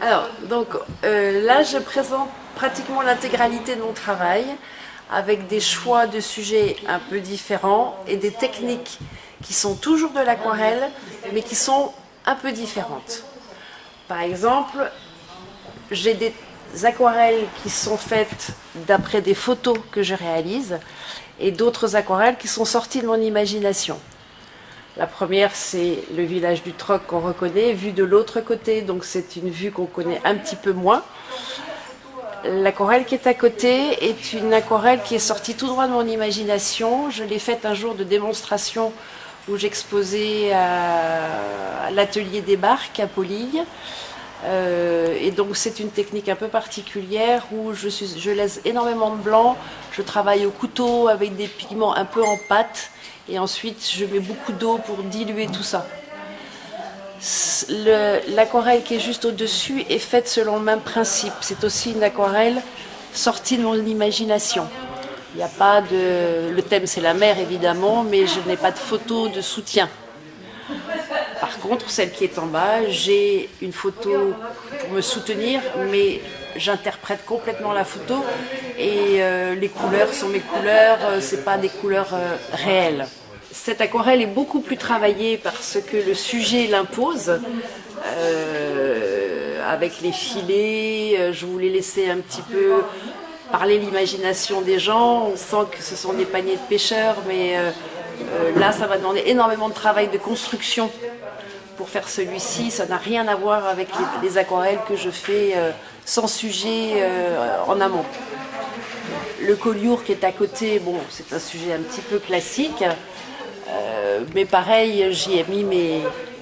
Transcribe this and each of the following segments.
Alors, donc là, je présente pratiquement l'intégralité de mon travail avec des choix de sujets un peu différents et des techniques qui sont toujours de l'aquarelle, mais qui sont un peu différentes. Par exemple, j'ai des aquarelles qui sont faites d'après des photos que je réalise et d'autres aquarelles qui sont sorties de mon imagination. La première, c'est le village du Troc qu'on reconnaît, vu de l'autre côté, donc c'est une vue qu'on connaît un petit peu moins. L'aquarelle qui est à côté est une aquarelle qui est sortie tout droit de mon imagination. Je l'ai faite un jour de démonstration où j'exposais à l'atelier des barques à Polille. Et donc c'est une technique un peu particulière où je laisse énormément de blanc, je travaille au couteau avec des pigments un peu en pâte et ensuite je mets beaucoup d'eau pour diluer tout ça. L'aquarelle qui est juste au-dessus est faite selon le même principe. C'est aussi une aquarelle sortie de mon imagination. Il n'y a pas de... Le thème c'est la mer évidemment, mais je n'ai pas de photo de soutien. Par contre, celle qui est en bas, j'ai une photo pour me soutenir, mais j'interprète complètement la photo et les couleurs sont mes couleurs, c'est pas des couleurs réelles. Cette aquarelle est beaucoup plus travaillée parce que le sujet l'impose. Avec les filets, je voulais laisser un petit peu parler l'imagination des gens. On sent que ce sont des paniers de pêcheurs, mais là, ça va demander énormément de travail de construction pour faire celui-ci. Ça n'a rien à voir avec les aquarelles que je fais sans sujet en amont. Le collioure qui est à côté, bon, c'est un sujet un petit peu classique. Mais pareil, j'y ai mis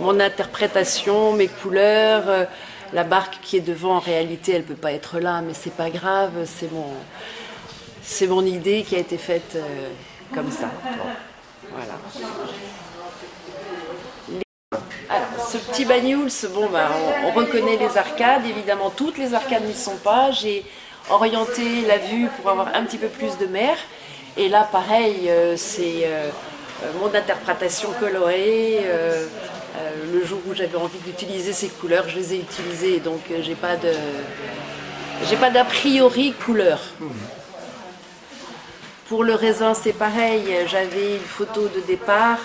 mon interprétation, mes couleurs. La barque qui est devant, en réalité, elle ne peut pas être là, mais c'est pas grave. C'est mon idée qui a été faite comme ça. Voilà. Alors, ce petit Banyuls, bon, on reconnaît les arcades. Évidemment, toutes les arcades n'y sont pas. J'ai orienté la vue pour avoir un petit peu plus de mer. Et là, pareil, c'est mon interprétation colorée. Le jour où j'avais envie d'utiliser ces couleurs, je les ai utilisées. Donc, j'ai pas d'a priori couleur. Pour le raisin, c'est pareil. J'avais une photo de départ.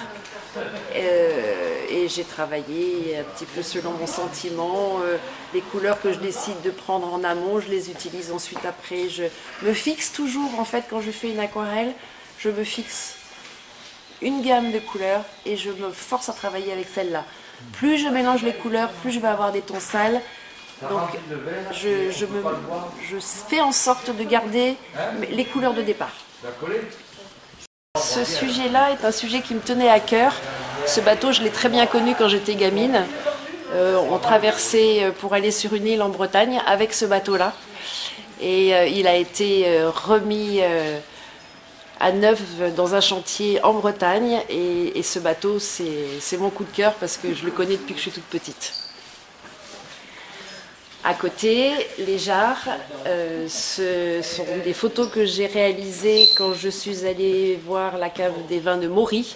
Et j'ai travaillé un petit peu selon mon sentiment. Les couleurs que je décide de prendre en amont, je les utilise ensuite après. Je me fixe toujours, en fait, quand je fais une aquarelle, je me fixe une gamme de couleurs et je me force à travailler avec celle-là. Plus je mélange les couleurs, plus je vais avoir des tons sales. Donc je fais en sorte de garder les couleurs de départ. Ce sujet-là est un sujet qui me tenait à cœur. Ce bateau, je l'ai très bien connu quand j'étais gamine. On traversait pour aller sur une île en Bretagne avec ce bateau-là. Et il a été remis à neuf dans un chantier en Bretagne. Et ce bateau, c'est mon coup de cœur parce que je le connais depuis que je suis toute petite. À côté, les jarres, ce sont des photos que j'ai réalisées quand je suis allée voir la cave des vins de Maury.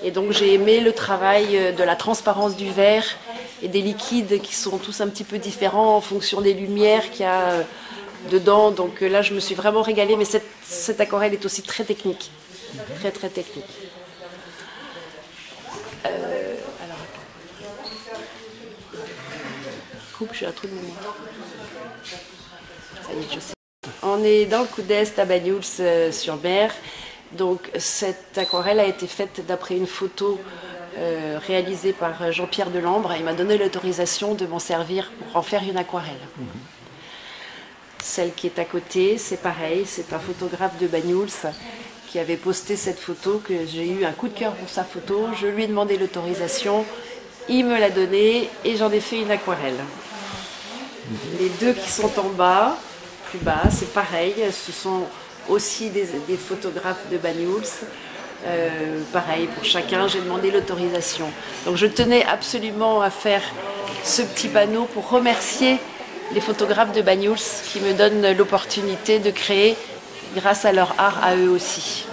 Et donc j'ai aimé le travail de la transparence du verre et des liquides qui sont tous un petit peu différents en fonction des lumières qu'il y a dedans. Donc là, je me suis vraiment régalée, mais cette aquarelle est aussi très technique. Très, très technique. Coupe, je suis à trou de mémoire. Ça y est, je sais. On est dans le Coude d'Est à Banyuls sur mer. Donc cette aquarelle a été faite d'après une photo réalisée par Jean-Pierre Delambre. Il m'a donné l'autorisation de m'en servir pour en faire une aquarelle. Celle qui est à côté, c'est pareil, c'est un photographe de Banyuls qui avait posté cette photo, que j'ai eu un coup de cœur pour sa photo. Je lui ai demandé l'autorisation, il me l'a donnée et j'en ai fait une aquarelle. Les deux qui sont en bas, plus bas, c'est pareil, ce sont aussi des photographes de Banyuls. Pareil, pour chacun, j'ai demandé l'autorisation. Donc je tenais absolument à faire ce petit panneau pour remercier les photographes de Banyuls qui me donnent l'opportunité de créer grâce à leur art à eux aussi.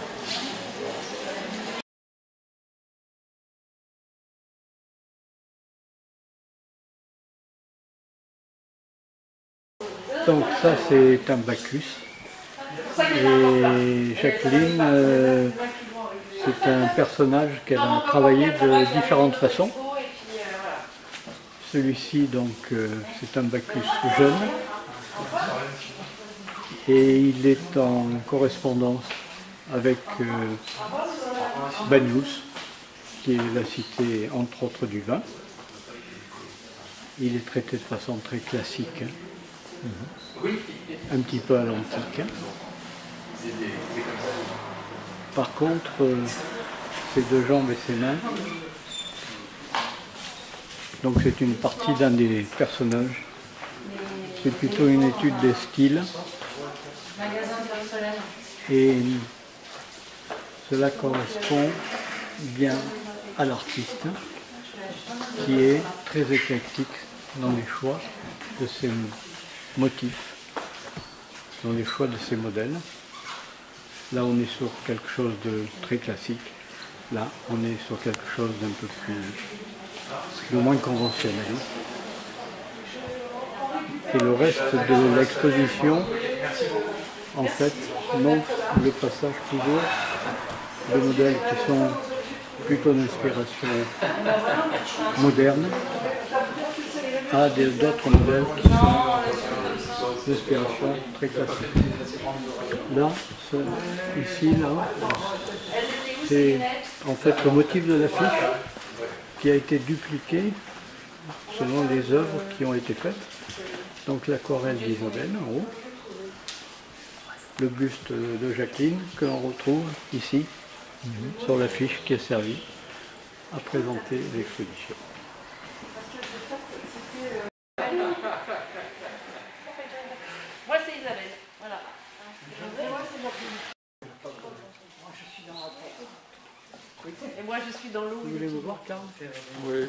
Donc ça c'est un Bacchus. Et Jacqueline, c'est un personnage qu'elle a travaillé de différentes façons. Celui-ci donc c'est un Bacchus jeune. Et il est en correspondance avec Banyuls, qui est la cité entre autres du vin. Il est traité de façon très classique, hein. Un petit peu à l'antique. Hein. Par contre, ses deux jambes et ses mains, donc c'est une partie d'un des personnages. C'est plutôt une étude des styles. Et cela correspond bien à l'artiste, qui est très éclectique dans les choix de ses motifs, dans les choix de ses modèles. Là, on est sur quelque chose de très classique. Là, on est sur quelque chose d'un peu plus, de moins conventionnel. Et le reste de l'exposition, en fait, montre le passage toujours de modèles qui sont plutôt d'inspiration moderne à d'autres modèles qui sont d'inspiration très classique. Là, ici, là, c'est en fait le motif de l'affiche qui a été dupliqué selon les œuvres qui ont été faites. Donc l'aquarelle d'Isabelle en haut, le buste de Jacqueline que l'on retrouve ici sur l'affiche qui est servie à présenter l'exposition. Moi c'est Isabelle, voilà. Et moi je suis dans l'eau. Vous voulez me voir, Karl? Oui.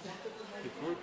C'est cool.